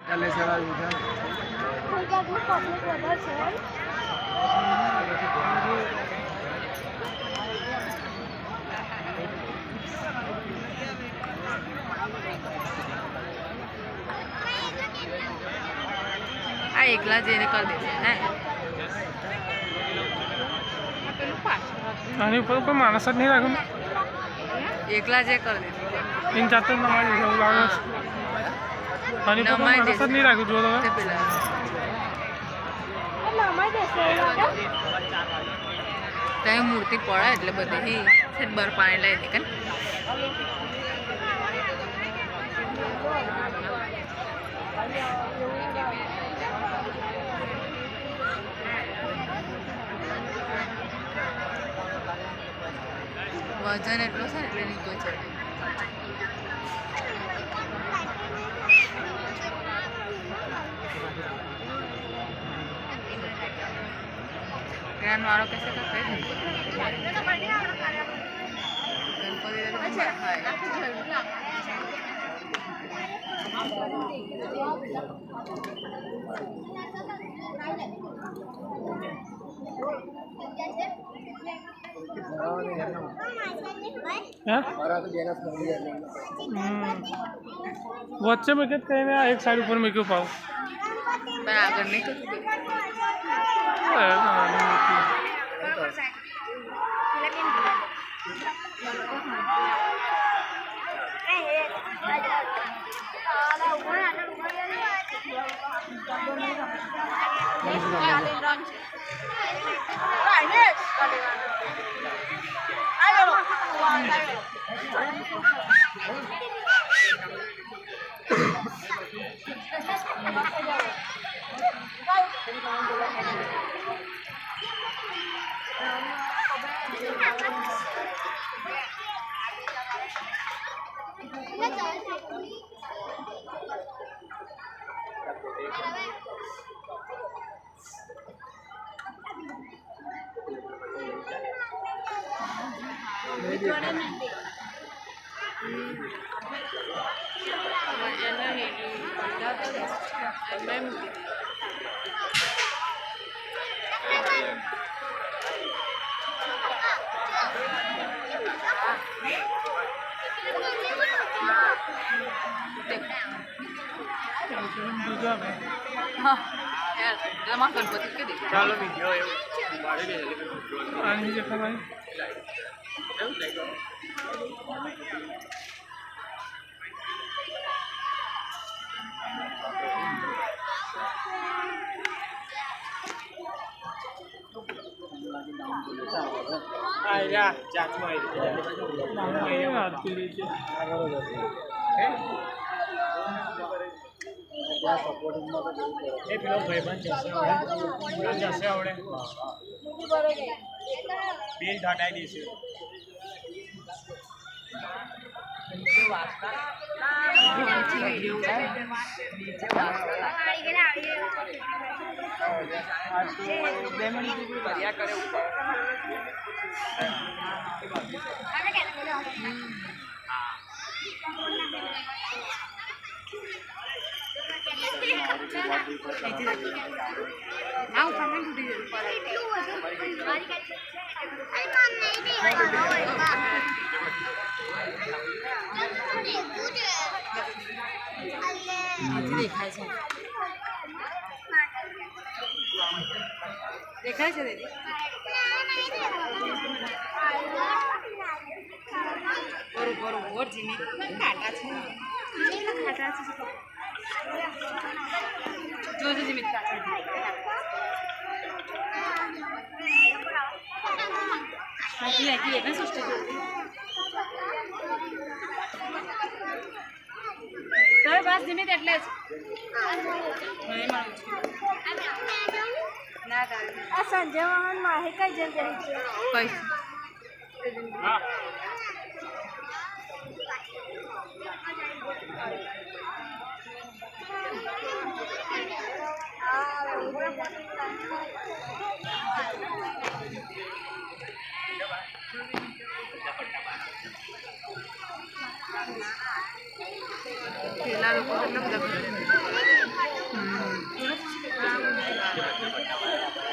આ એકલા જઈને કરી દેશે ને આની ઉપર કોઈ માણસ જ નહીં રાખે એકલા જે કરી દેશે इन जाते नमाज लागे पानी पर मारा सर नहीं राखो जो तो ત્યાં મૂર્તિ પડે એટલે બધી બર પાણી લઈ દે કે વજન એટલો છે એટલે નહીં કોઈ ચડે ज्ञान वालों कैसे करते हैं वो अच्छे में कहते हैं एक साइड ऊपर में क्यों पाओ पर आगर नहीं कर हाँ यार जमा गणपति के देख चलो वीडियो आनी देखा भाई आया जात में हाथ के लीजिए એ પેલો ભાઈબંધ જશે આવડે બિલ ઢાટાઈ દેશે દેખાય છે દીદી બરોબર જીમી ખાટા છે ખાટા છે જોજો જીમી હાજી હાજી એને સિસ્ટર તો બસ જીમી એટલે જ નહીં મારું ના આ સંજય વાહન માહે કઈ જગ્યાએ છે કઈ હા પેલા લોકો કેટલા બધા